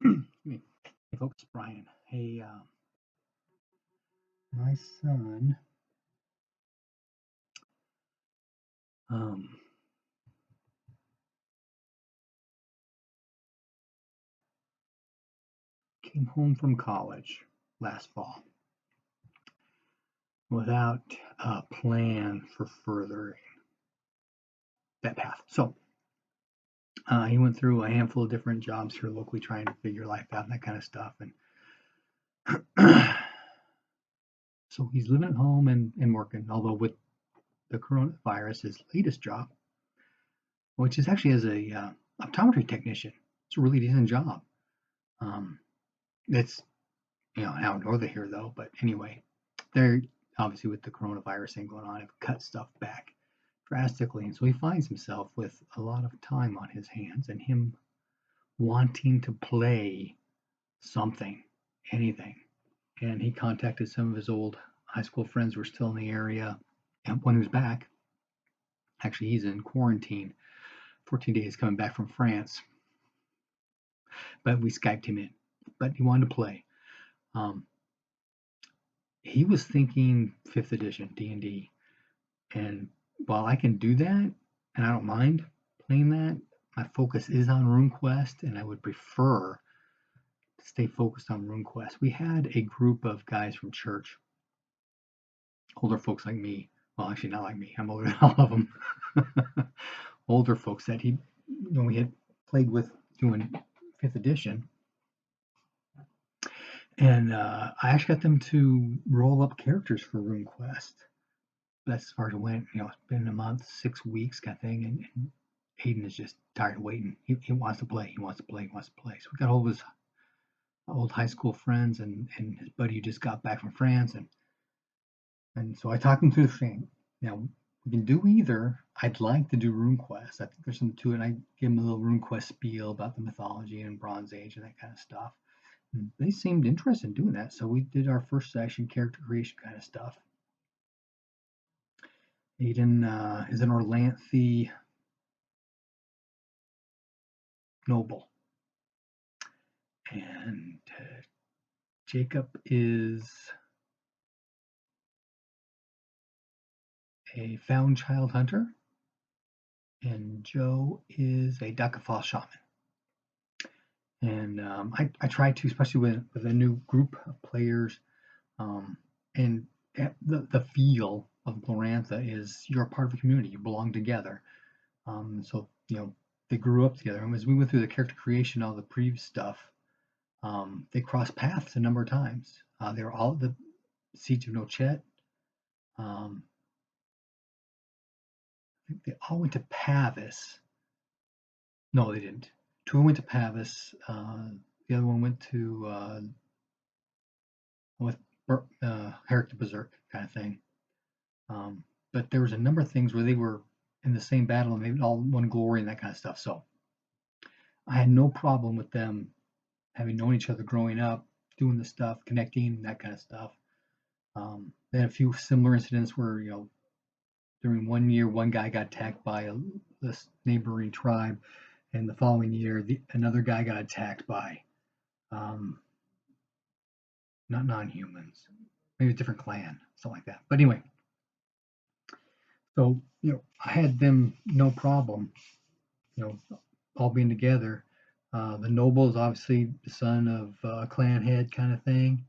Excuse me. Hey folks, Brian. Hey, my son um, came home from college last fall without a plan for furthering that path. So he went through a handful of different jobs here locally, trying to figure life out and that kind of stuff. And so he's living at home and working. Although with the coronavirus, his latest job, which is actually as a optometry technician, it's a really decent job. Um, it's out north of here though. But anyway, they're obviously with the coronavirus thing going on, have cut stuff back drastically, and so he finds himself with a lot of time on his hands, and him wanting to play something, anything. And he contacted some of his old high school friends who were still in the area, and one who's back. Actually, he's in quarantine, 14 days coming back from France, but we Skyped him in. But he wanted to play. Um, he was thinking 5th edition D&D, and while I can do that, and I don't mind playing that, my focus is on RuneQuest, and I would prefer to stay focused on RuneQuest. We had a group of guys from church, older folks like me. Well, actually, not like me. I'm older than all of them. Older folks that we had played with doing 5th edition. And I actually got them to roll up characters for RuneQuest. That's as far as it went. It's been a month, 6 weeks kind of thing. And Hayden is just tired of waiting. He wants to play. He wants to play. He wants to play. So we got all of his old high school friends and his buddy who just got back from France. And so I talked him through the thing. Now, we can do either. I'd like to do RuneQuest. I think there's something to it. And I give him a little RuneQuest spiel about the mythology and Bronze Age and that kind of stuff. And they seemed interested in doing that. So we did our first session, character creation kind of stuff. Aiden is an Orlantha noble. And Jacob is a found child hunter. And Joe is a Dakafal shaman. And I try to, especially with a new group of players, and the feel of Glorantha is you're a part of a community, you belong together. So they grew up together, and as we went through the character creation, all the previous stuff, they crossed paths a number of times. They were all at the Siege of Nochet. I think they all went to Pavis. No, they didn't. Two went to Pavis. The other one went to with Herrick the Berserk kind of thing. But there was a number of things where they were in the same battle and they all won glory and that kind of stuff. So I had no problem with them having known each other growing up, doing the stuff, connecting, that kind of stuff. They had a few similar incidents where, during one year, one guy got attacked by this neighboring tribe, and the following year, another guy got attacked by not non-humans, maybe a different clan, something like that. But anyway, so I had them no problem, all being together. The noble is obviously the son of a clan head kind of thing.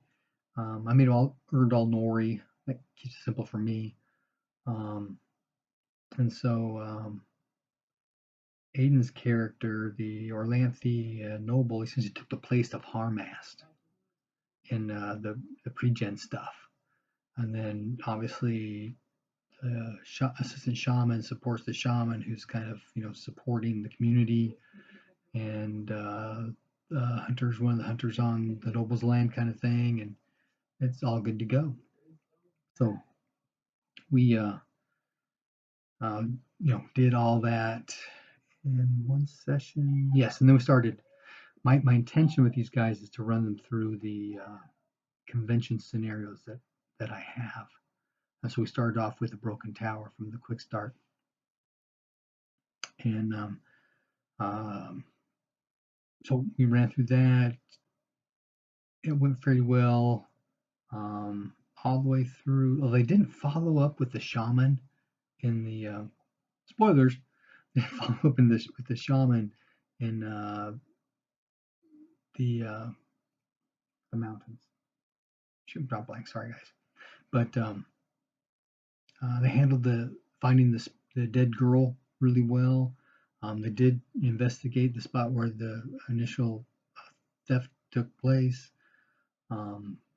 I made all Erdal Nori. That keeps it simple for me. And so Aiden's character, the Orlantha noble, essentially took the place of Harmast in the pre-gen stuff. And then obviously the assistant shaman supports the shaman, who's kind of supporting the community, and the hunter's one of the hunters on the noble's land kind of thing, and it's all good to go. So we did all that in one session. Yes, and then we started. My intention with these guys is to run them through the convention scenarios that I have. And so we started off with a broken tower from the quick start, and So we ran through that. It went fairly well. All the way through. Well, they didn't follow up with the shaman in the spoilers. They follow up in this with the shaman in the mountains. Shoot, drop blank. Sorry, guys. But they handled the finding the dead girl really well. They did investigate the spot where the initial theft took place.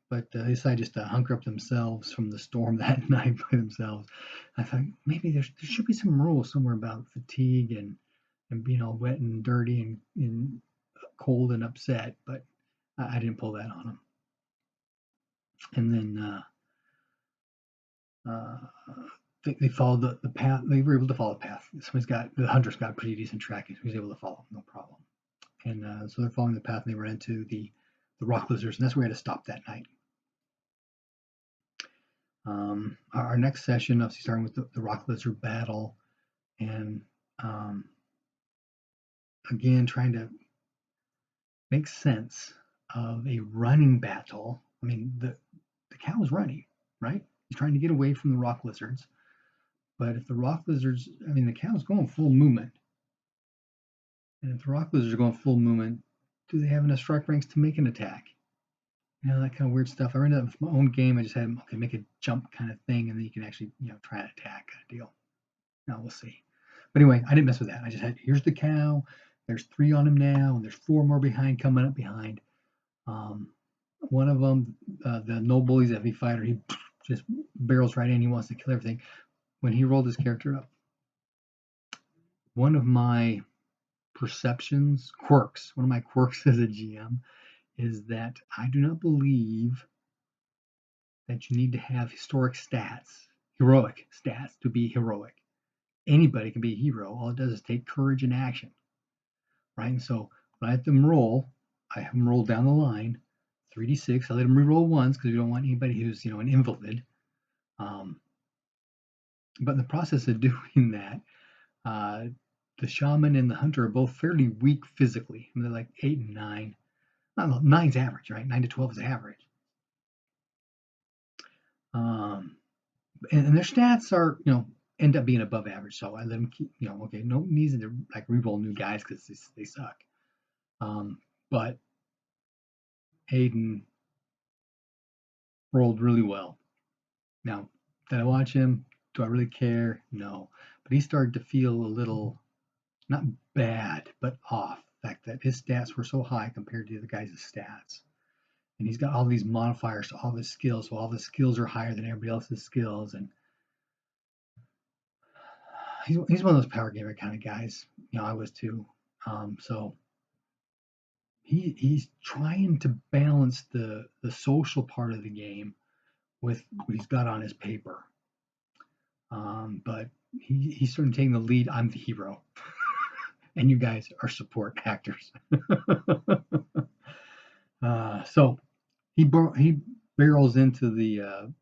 But they decided just to hunker up themselves from the storm that night by themselves. I thought maybe there should be some rules somewhere about fatigue and being all wet and dirty and cold and upset, but I didn't pull that on them. And then they followed the path. They were able to follow the path. The hunter's got pretty decent tracking, so he was able to follow, no problem. And so they're following the path, and they ran into the rock lizards, and that's where we had to stop that night. Our next session, obviously starting with the rock lizard battle, and again trying to make sense of a running battle. I mean, the cow is running, right? He's trying to get away from the rock lizards. But if the rock lizards, I mean, the cow's going full movement. And if the rock lizards are going full movement, do they have enough strike ranks to make an attack? You know, that kind of weird stuff. I ran that with my own game. I just had him, okay, make a jump kind of thing, and then you can actually, try an attack kind of deal. Now we'll see. But anyway, I didn't mess with that. I just had, here's the cow. There's 3 on him now, and there's 4 more behind coming up behind. One of them, the noble, he's a heavy fighter. He just barrels right in. He wants to kill everything. When he rolled his character up, one of my quirks as a GM is that I do not believe that you need to have heroic stats to be heroic. Anybody can be a hero. All it does is take courage and action, right? And so when I have them roll, I have them roll down the line, 3d6. I let them re-roll once because we don't want anybody who's an invalid. But in the process of doing that, the shaman and the hunter are both fairly weak physically. I mean, they're like 8 and 9. I don't know, 9's average, right? 9 to 12 is average. And their stats are, end up being above average. So I let them keep, okay, no needs to like re-roll new guys because they suck. But Hayden rolled really well. Now, did I watch him? Do I really care? No. But he started to feel a little, not bad, but off. The fact that his stats were so high compared to the other guys' stats. And he's got all these modifiers to all his skills. So all the skills are higher than everybody else's skills. And he's one of those power gamer kind of guys. I was too. So he's trying to balance the social part of the game with what he's got on his paper. But he's sort of taking the lead. I'm the hero, and you guys are support actors. So he barrels into the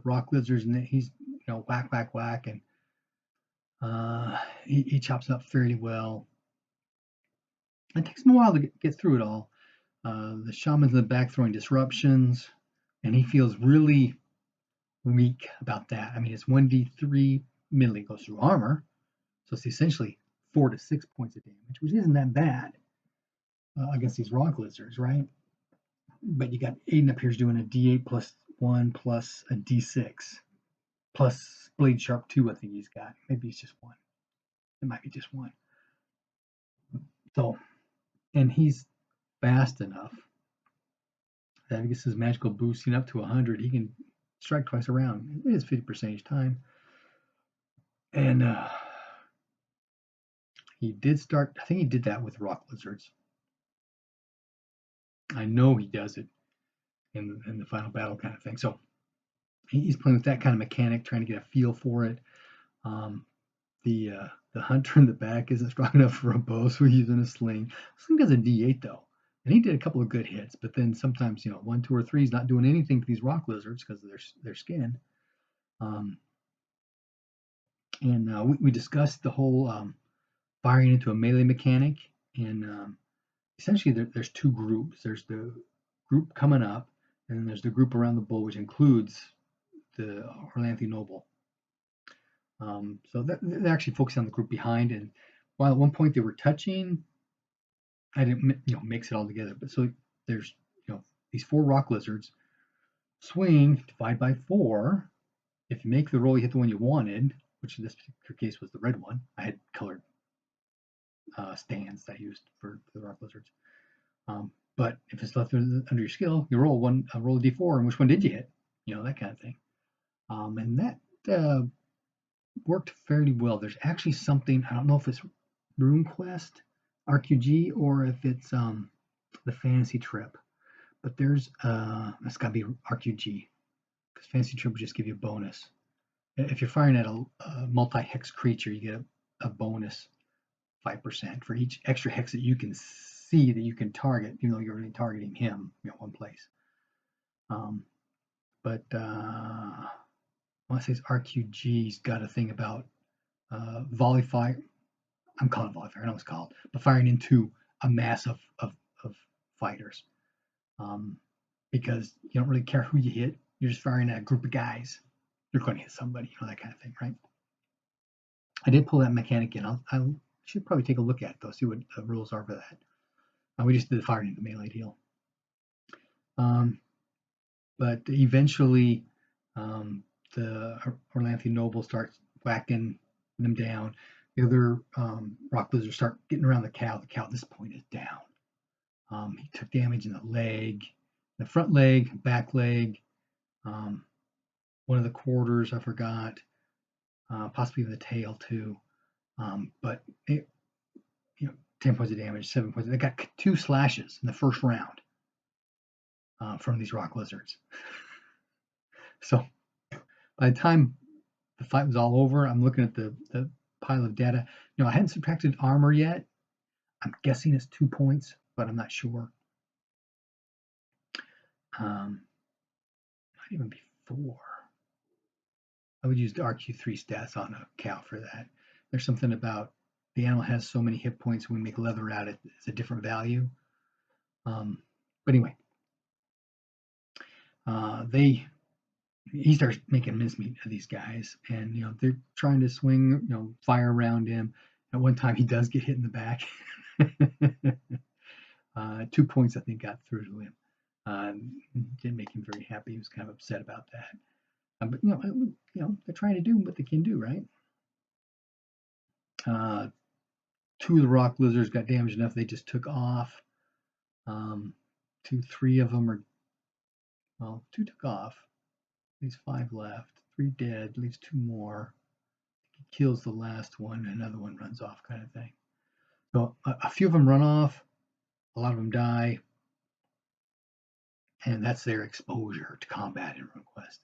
rock lizards, and he's whack, whack, whack, and he chops up fairly well. It takes him a while to get through it all. The shaman's in the back throwing disruptions, and he feels really weak about that. I mean, it's 1d3 melee goes through armor, so it's essentially 4 to 6 points of damage, which isn't that bad against these rock lizards, right? But you got Aiden up here's doing a d8 plus 1 plus a d6 plus blade sharp 2. I think he's got. Maybe it's just 1. It might be just 1. So, and he's fast enough that he gets his magical boosting up to 100. He can strike twice around. It is 50% each time. And he did start, I think he did that with rock lizards. I know he does it in the final battle kind of thing. So he's playing with that kind of mechanic, trying to get a feel for it. The hunter in the back isn't strong enough for a bow, so he's using a sling. Sling does a d8 though, and he did a couple of good hits. But then sometimes 1, 2, or 3 is not doing anything to these rock lizards because of their skin. And we discussed the whole firing into a melee mechanic, and essentially there's two groups. There's the group coming up, and then there's the group around the bull, which includes the Orlantha Noble. So they're actually focused on the group behind, and while at one point they were touching, I didn't mix it all together. But so there's these 4 rock lizards. Swing, divide by 4. If you make the roll, you hit the one you wanted, which in this particular case was the red one. I had colored stands that I used for the rock lizards. But if it's left under your skill, you roll a d4, and which one did you hit? That kind of thing. And that worked fairly well. There's actually something, I don't know if it's Runequest, RQG, or if it's the Fantasy Trip, but there's that's got to be RQG, because Fantasy Trip would just give you a bonus. If you're firing at a multi-hex creature, you get a bonus 5% for each extra hex that you can see that you can target, even though you're only targeting him, one place. But I want to say it's RQG's got a thing about volley fire. I'm calling it volley fire. I know it's called, but firing into a mass of fighters. Because you don't really care who you hit. You're just firing at a group of guys. You're going to hit somebody, that kind of thing, right? I did pull that mechanic in. I should probably take a look at it, though, see what the rules are for that. We just did the firing into melee deal. But eventually, the Orlantha Noble starts whacking them down. The other rock lizards start getting around the cow. The cow at this point is down. He took damage in the leg, the front leg, back leg, one of the quarters, I forgot, possibly the tail too. But 10 points of damage, 7 points. They got 2 slashes in the first round from these rock lizards. So by the time the fight was all over, I'm looking at the pile of data. I hadn't subtracted armor yet. I'm guessing it's 2 points, but I'm not sure. Might even be 4. I would use the RQ3 stats on a cow for that. There's something about the animal has so many hit points, when we make leather out of it, it's a different value. But anyway, he starts making mincemeat of these guys, and they're trying to swing fire around him. At one time, he does get hit in the back. 2 points, I think, got through to him. Didn't make him very happy. He was kind of upset about that. But they're trying to do what they can do, right? 2 of the rock lizards got damaged enough they just took off. 3 of them 2 took off. Leaves 5 left. 3 dead. Leaves 2 more. He kills the last one. Another one runs off, kind of thing. So a few of them run off. A lot of them die. And that's their exposure to combat in RuneQuest.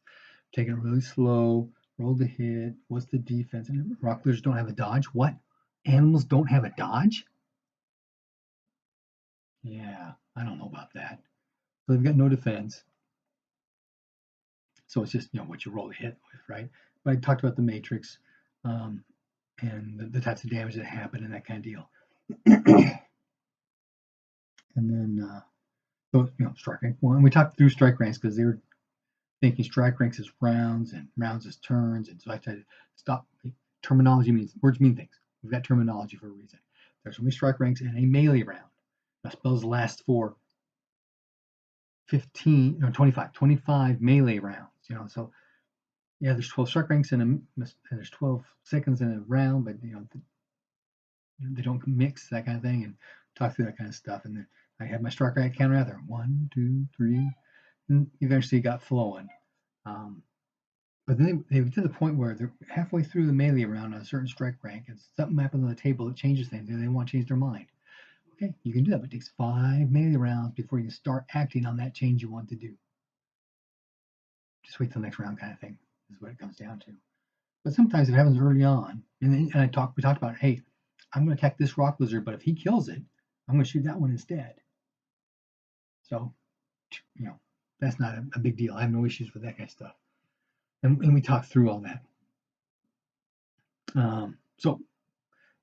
Taking it really slow. Roll the hit. What's the defense? And rock lizards don't have a dodge. What? Animals don't have a dodge? Yeah, I don't know about that. So they've got no defense. So it's just what you roll the hit with, right? But I talked about the matrix and the types of damage that happen and that kind of deal. And then strike rank 1. We talked through strike ranks because they were thinking strike ranks is rounds and rounds is turns, and so I tried to stop. Terminology means words mean things. We've got terminology for a reason. There's only strike ranks in a melee round. Now spells last for 25 melee rounds. So yeah, there's 12 strike ranks and there's 12 seconds in a round, but they don't mix, that kind of thing, and talk through that kind of stuff. And then I had my strike rank counter out there, 1, 2, 3, and eventually got flowing. But then they get to the point where they're halfway through the melee round on a certain strike rank, and something happens on the table that changes things, and they want to change their mind. Okay, you can do that, but it takes 5 melee rounds before you can start acting on that change you want to do. Just wait till the next round, kind of thing, is what it comes down to. But sometimes it happens early on, and we talked about, hey, I'm going to attack this rock lizard, but if he kills it, I'm going to shoot that one instead. So, that's not a big deal. I have no issues with that kind of stuff. And we talked through all that. So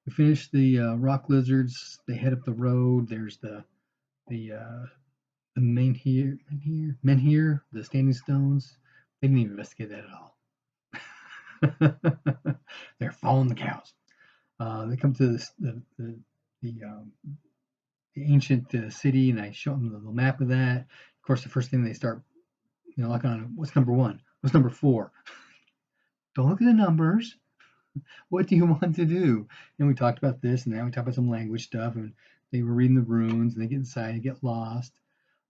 we finished the rock lizards. They head up the road. There's the menhir, the standing stones. They didn't even investigate that at all. They're following the cows. They come to the ancient city, and I show them the little map of that. Of course, the first thing they start, looking on, what's number 1? What's number 4? Don't look at the numbers. What do you want to do? And we talked about this, and then we talked about some language stuff, and they were reading the runes, and they get inside and get lost.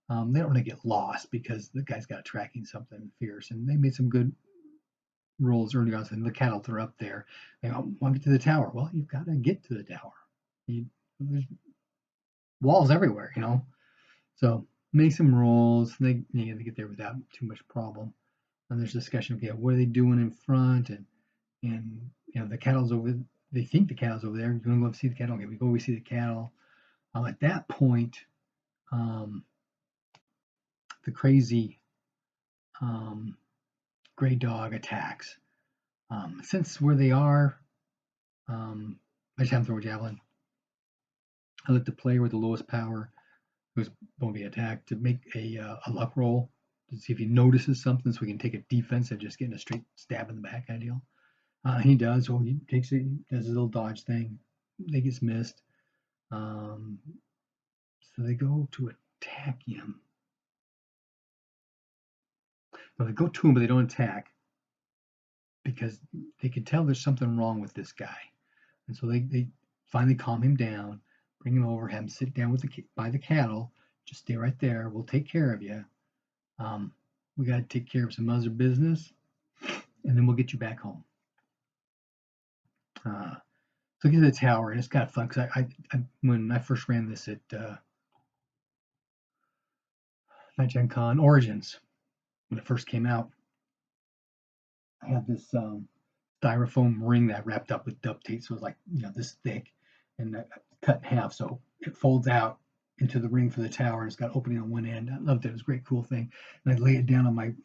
They don't really get lost because the guy's got tracking something fierce, and they made some good rolls early on. And the cattle are up there. They want to get to the tower. Well, you've got to get to the tower. There's walls everywhere, So make some rolls. They get there without too much problem. And there's discussion. Okay, what are they doing in front? And the cattle's over. They think the cattle's over there. You're gonna go see the cattle. Okay, we see the cattle. At that point, the crazy gray dog attacks. Since where they are, I just have them throw a javelin. I let the player with the lowest power, who's going to be attacked, to make a luck roll to see if he notices something, so we can take a defensive, just getting a straight stab in the back kind of deal. He does. So he takes it, does his little dodge thing. They gets missed. So they go to attack him. Well, they go to him, but they don't attack because they can tell there's something wrong with this guy. And so they finally calm him down, bring him over, have him sit down by the cattle. Just stay right there. We'll take care of you. We got to take care of some other business, and then we'll get you back home. So get to the tower, and it's kind of fun because when I first ran this at not Gen Con Origins, when it first came out, I had this styrofoam ring that I wrapped up with duct tape, so it was like this thick, and I cut in half, so it folds out into the ring for the tower, and it's got opening on one end. I loved it. It was a great, cool thing. And I lay it down on my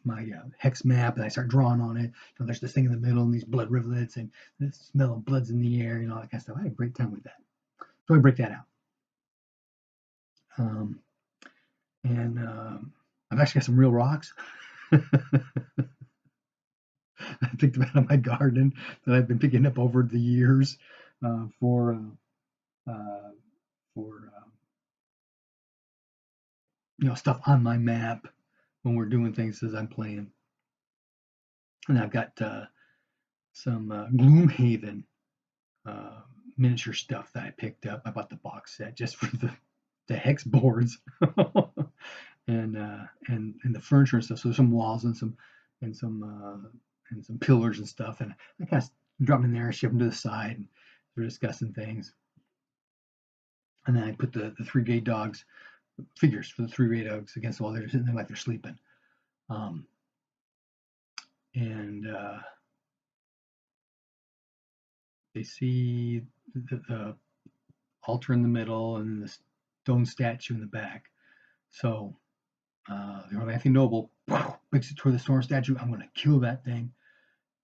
hex map, and I start drawing on it. There's this thing in the middle, and these blood rivulets, and the smell of blood's in the air, all that kind of stuff. I had a great time with that. So I break that out. And I've actually got some real rocks. I picked them out of my garden that I've been picking up over the years for stuff on my map when we're doing things as I'm playing. And I've got some Gloomhaven miniature stuff that I picked up. I bought the box set just for the hex boards and the furniture and stuff. So some walls and some pillars and stuff. And I kind of drop them in there, ship them to the side, and we're discussing things. And then I put the 3 gray dogs figures for the 3 gray dogs against the wall. They're sitting there like they're sleeping. And they see the altar in the middle and the stone statue in the back. So the Anthony Noble makes it toward the stone statue. I'm going to kill that thing.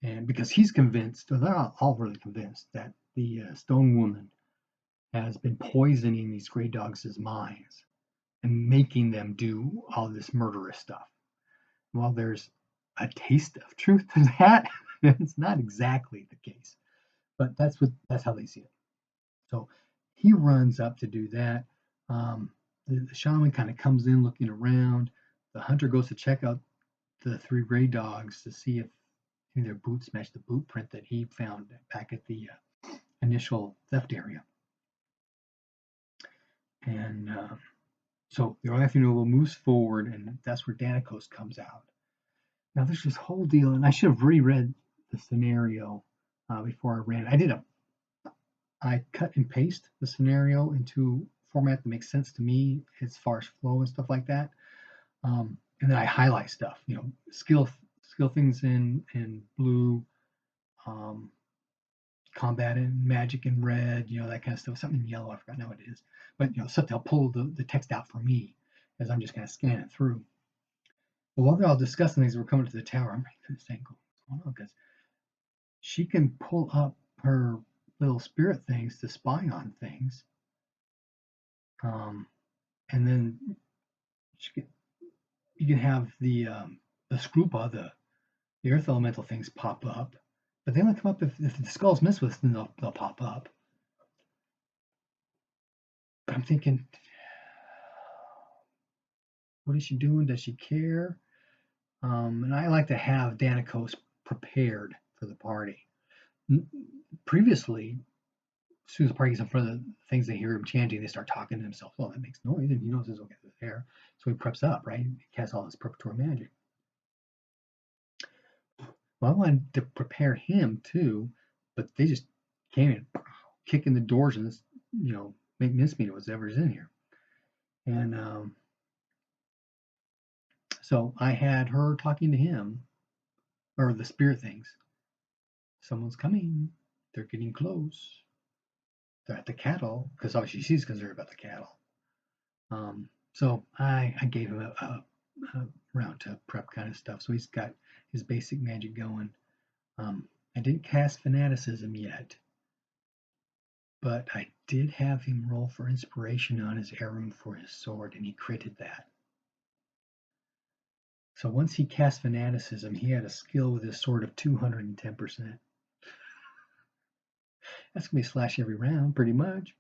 And because he's convinced, or they're all really convinced, that the stone woman has been poisoning these gray dogs' minds and making them do all this murderous stuff. Well, there's a taste of truth to that. It's not exactly the case, but that's how they see it. So he runs up to do that. The shaman kind of comes in looking around. The hunter goes to check out the 3 gray dogs to see if their boots match the boot print that he found back at the initial theft area. And so the Anthony Noble moves forward, and that's where Danikos comes out. Now there's this whole deal, and I should have reread the scenario before I ran it. I cut and paste the scenario into format that makes sense to me as far as flow and stuff like that. And then I highlight stuff, skill things in blue, combat and magic in red, that kind of stuff. Something in yellow, I forgot now what it is. But something I'll pull the text out for me as I'm just kind of scanning through. But while they're all discussing things, we're coming to the tower. I'm ready for this thing. What's going on? Because she can pull up her little spirit things to spy on things. and then you can have the Scrupa, the earth elemental things pop up, but they only come up if the skull's messed with, then they'll pop up. But I'm thinking, what is she doing? Does she care? And I like to have Danikos prepared for the party. Previously, as soon as the party gets in front of the things, they hear him chanting, they start talking to themselves. Oh, that makes noise, and he knows this will get there. So he preps up, right? He casts all his preparatory magic. Well, I wanted to prepare him too, but they just came in, kicking the doors and make mincemeat of whatever's in here. And so I had her talking to him, or the spirit things. Someone's coming. They're getting close. They're at the cattle, because obviously she's concerned about the cattle. So I gave him a round to prep kind of stuff. So he's got his basic magic going. I didn't cast fanaticism yet, but I did have him roll for inspiration on his heirloom for his sword, and he critted that. So once he cast fanaticism, he had a skill with his sword of 210%. That's going to be slash every round, pretty much.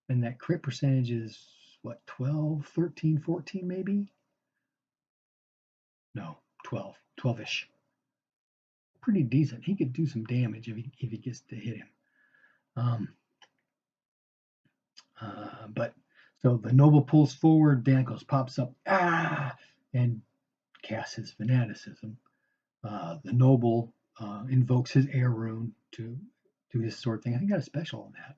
And that crit percentage is, what, 12, 13, 14 maybe? No, 12, 12-ish. Pretty decent. He could do some damage if he gets to hit him. But so the noble pulls forward, Danikos pops up, and casts his fanaticism. The noble invokes his air rune to do his sword thing. I think he got a special on that.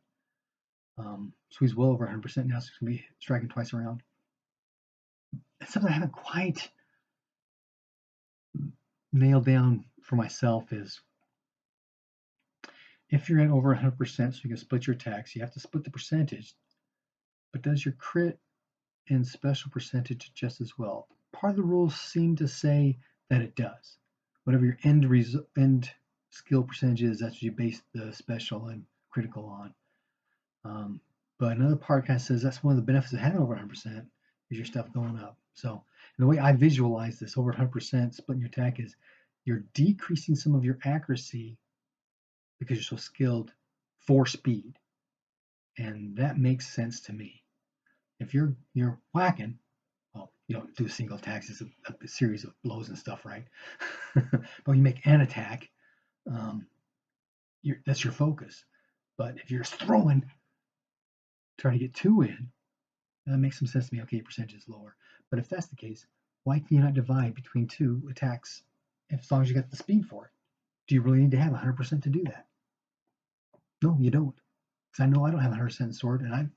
So he's well over 100% now, so he's going to be striking twice around. That's something I haven't quite nailed down for myself is if you're at over 100%, so you can split your attacks, you have to split the percentage. But does your crit and special percentage just as well? Part of the rules seem to say that it does. Whatever your end skill percentage is, that's what you base the special and critical on. But another part kind of says that's one of the benefits of having over 100% is your stuff going up. So the way I visualize this over 100% splitting your attack is you're decreasing some of your accuracy because you're so skilled for speed. And that makes sense to me. If you're whacking, well, you don't do single attacks, it's a series of blows and stuff, right? But when you make an attack, that's your focus. But if you're throwing, trying to get two in, that makes some sense to me. Okay, your percentage is lower. But if that's the case, why can you not divide between two attacks as long as you got the speed for it? Do you really need to have 100% to do that? No, you don't. Because I know I don't have 100% sword, and I've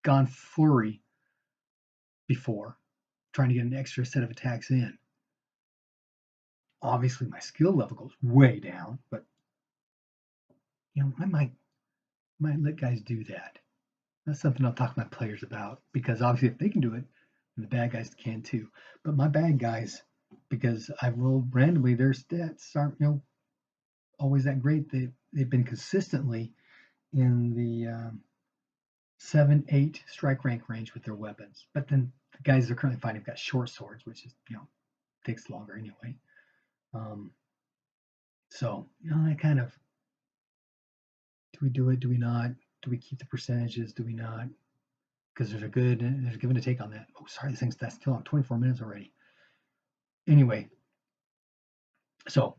gone flurry before trying to get an extra set of attacks in. Obviously, my skill level goes way down, but I might let guys do that. That's something I'll talk to my players about because obviously if they can do it, the bad guys can too. But my bad guys, because I've rolled randomly, their stats aren't always that great. They've been consistently in the 7-8 strike rank range with their weapons. But then the guys they're currently fighting have got short swords, which is takes longer anyway. So I kind of, do we do it? Do we not? Do we keep the percentages? Do we not? Because there's a give and a take on that. Oh, sorry, that's still on 24 minutes already. Anyway, so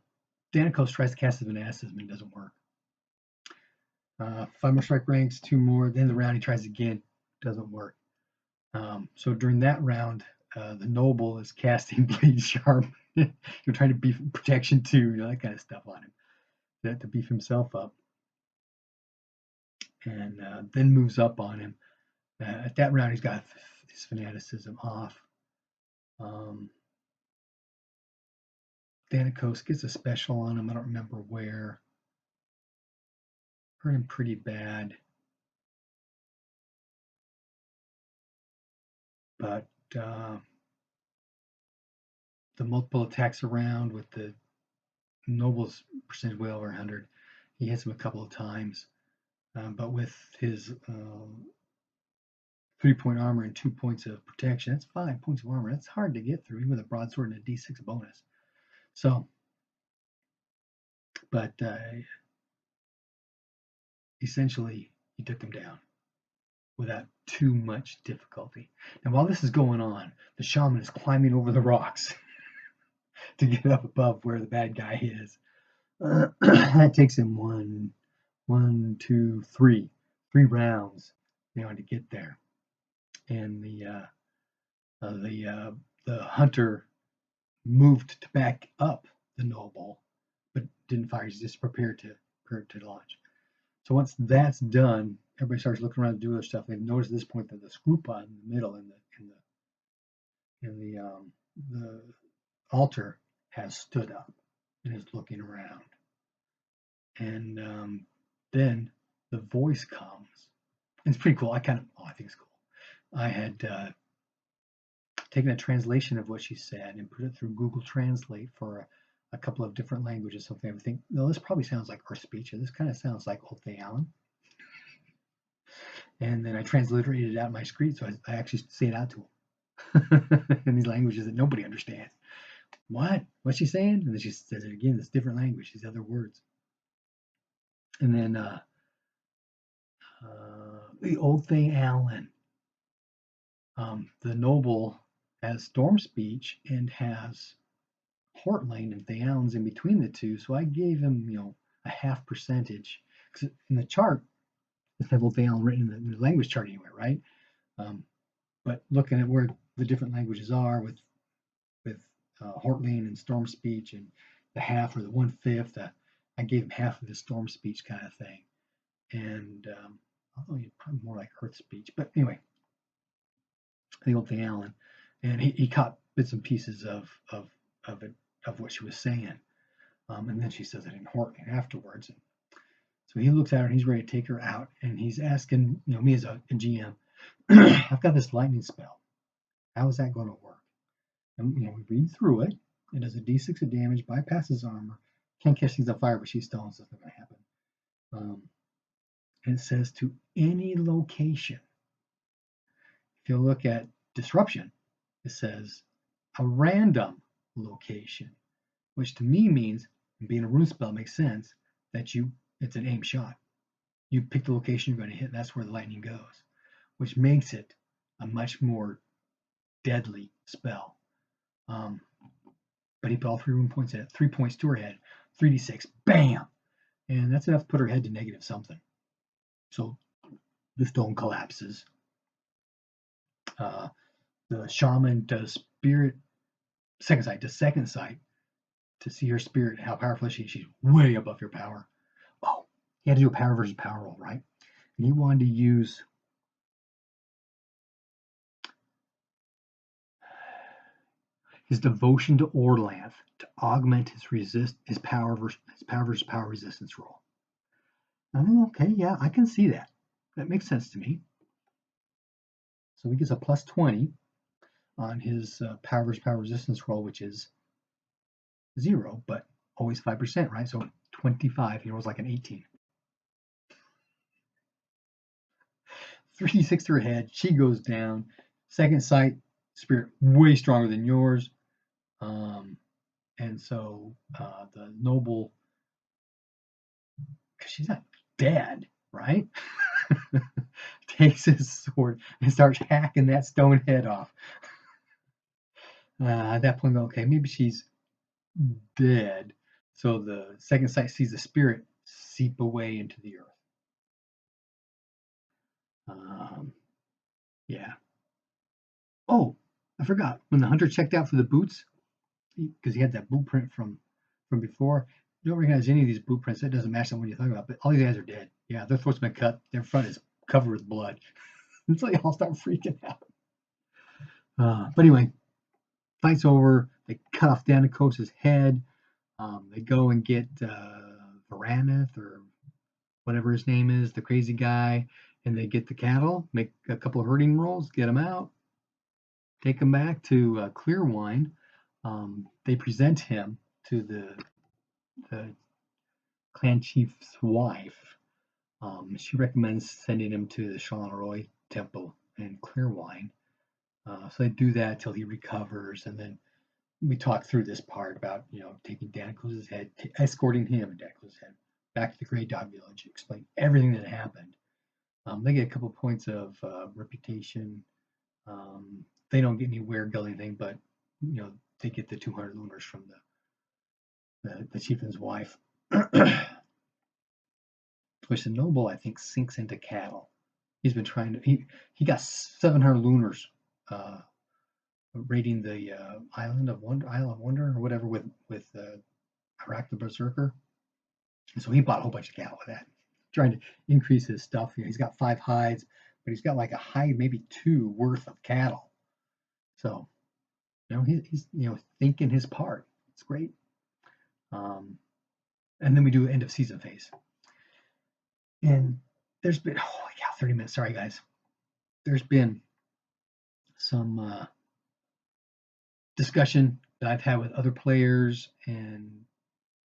Danikos tries to cast his fanaticism and it doesn't work. 5 more strike ranks, 2 more. Then the round he tries again, doesn't work. So during that round, the noble is casting Blade Sharp. You're trying to beef protection too, that kind of stuff on him, to beef himself up, and then moves up on him. At that round, he's got his fanaticism off. Danikos gets a special on him. I don't remember where. Hurt him pretty bad. But the multiple attacks around with the noble's percentage way over 100, he hits him a couple of times. But with his 3-point armor and 2 points of protection. That's 5 points of armor. That's hard to get through, even with a broadsword and a D6 bonus. So, but essentially, he took them down without too much difficulty. Now, while this is going on, the shaman is climbing over the rocks to get up above where the bad guy is. That takes him three rounds, to get there. And the hunter moved to back up the noble, but didn't fire. He's just prepared to launch. So once that's done, everybody starts looking around to do their stuff. They've noticed at this point that the screw pod in the middle in the altar has stood up and is looking around. And then the voice comes. It's pretty cool. I think it's cool. I had taken a translation of what she said and put it through Google Translate for a couple of different languages. Something I would think, no, this probably sounds like Earth speech, or this kind of sounds like Old Thealan. And then I transliterated it out in my screen, so I actually say it out to them in these languages that nobody understands. What's she saying? And then she says it again. It's different language, these other words. And then the Old Thealan. The noble has storm speech and has Hortling and Thealans in between the two, so I gave him, a half percentage. Because in the chart, it's have Old Thealan written in the language chart anywhere, right? But looking at where the different languages are with Hortling and storm speech and the half or the 1/5, I gave him half of the storm speech kind of thing. And although you're probably more like Earth speech, but anyway, the Old Thealan, and he caught bits and pieces of what she was saying, and then she says it in Hortling afterwards. And so he looks at her and he's ready to take her out, and he's asking, me as a GM, I've got this lightning spell. How is that going to work? And we read through it. It does a D6 of damage, bypasses armor, can't catch things on fire, but she's stones. That's not going to happen. And it says to any location. If you look at disruption, it says a random location, which to me means, being a rune spell makes sense, that it's an aim shot. You pick the location you're going to hit, and that's where the lightning goes, which makes it a much more deadly spell. But he put all 3 rune points in it, 3 points to her head, 3d6, bam! And that's enough to put her head to negative something. So the stone collapses. The shaman does second sight to see her spirit, how powerful she's way above your power. Oh, he had to do a power versus power roll, right? And he wanted to use his devotion to Orlanth to augment his power versus power resistance roll. Okay, yeah, I can see that. That makes sense to me. So he gets a plus 20 on his power versus power resistance roll, which is 0, but always 5%, right? So 25. He rolls like an 18. 3d6 to her head. She goes down. Second sight, spirit way stronger than yours. And so the noble, because she's not dead, right? Takes his sword and starts hacking that stone head off. At that point, okay, maybe she's dead. So the second sight sees the spirit seep away into the earth. Yeah. Oh, I forgot. When the hunter checked out for the boots, because he had that blueprint from before, you don't recognize any of these blueprints. That doesn't match the one you're talking about, but all these guys are dead. Yeah, their throat's been cut. Their front is covered with blood. Until they all start freaking out. But anyway, fight's over. They cut off Danikos' head. They go and get Varaneth or whatever his name is, the crazy guy, and they get the cattle, make a couple of herding rolls, get them out, take them back to Clearwine. They present him to the clan chief's wife. She recommends sending him to the Shalanaroy temple and clear wine. So they do that till he recovers, and then we talk through this part about taking Daniclus's head, escorting him and Daniclus's head back to the Grey Dog Village, explain everything that happened. They get a couple points of reputation. They don't get any weregill anything, but they get the 200 lunars from the chieftain's wife. Which the noble, I think, sinks into cattle. He's been trying to. He got 700 lunars raiding the Isle of Wonder, or whatever, with Iraq the Berserker. And so he bought a whole bunch of cattle with that, trying to increase his stuff. He's got 5 hides, but he's got like a hide, maybe 2 worth of cattle. So, he's thinking his part. It's great. And then we do end of season phase. And there's been, holy cow, 30 minutes. Sorry, guys. There's been some discussion that I've had with other players and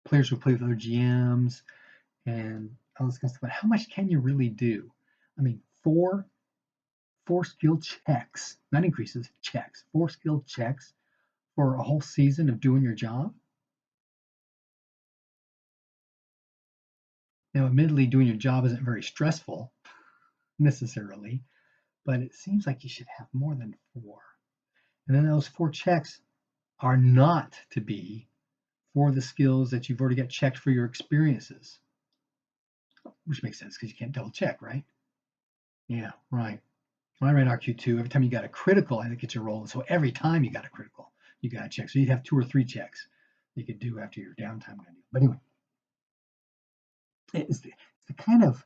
players who play with other GMs, and all this kind of stuff about how much can you really do? I mean, 4 skill checks, not increases, checks. 4 skill checks for a whole season of doing your job. Now, admittedly, doing your job isn't very stressful necessarily, but it seems like you should have more than 4. And then those 4 checks are not to be for the skills that you've already got checked for your experiences, which makes sense because you can't double check, right? Yeah, right. When I ran RQ2, every time you got a critical, I think it gets you rolling. So every time you got a critical, you got to check. So you'd have 2 or 3 checks you could do after your downtime. But anyway, it's the kind of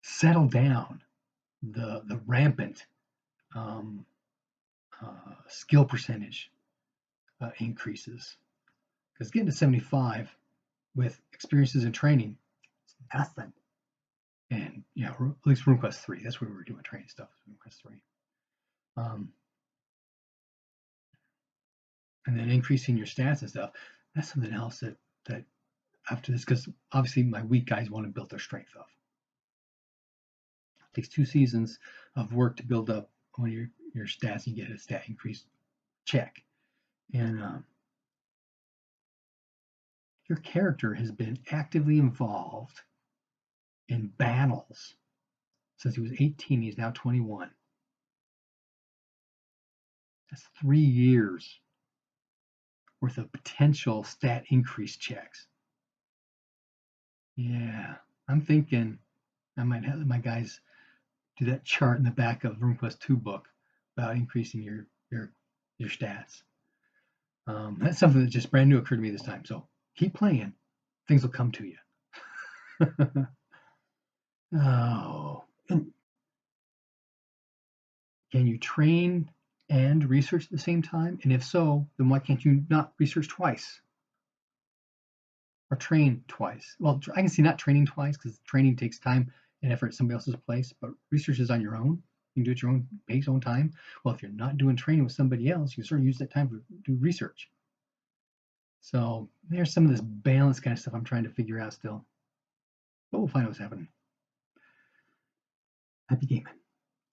settle down the rampant skill percentage increases. Because getting to 75 with experiences and training, it's nothing. And at least Runequest 3, that's where we were doing training stuff. Runequest 3. And then increasing your stats and stuff, that's something else that after this, because obviously my weak guys want to build their strength up. It takes 2 seasons of work to build up one of your stats, and you get a stat increase check. And your character has been actively involved in battles since he was 18. He's now 21. That's 3 years worth of potential stat increase checks. Yeah, I'm thinking I might have my guys do that chart in the back of Runequest 2 book about increasing your stats. That's something that just brand new occurred to me this time. So keep playing. Things will come to you. Oh, and can you train and research at the same time? And if so, then why can't you not research twice? Or train twice? Well, I can see not training twice because training takes time and effort at somebody else's place, but research is on your own. You can do it at your own pace, own time. Well, if you're not doing training with somebody else, you can certainly use that time to do research. So there's some of this balance kind of stuff I'm trying to figure out still. But we'll find out what's happening. Happy gaming.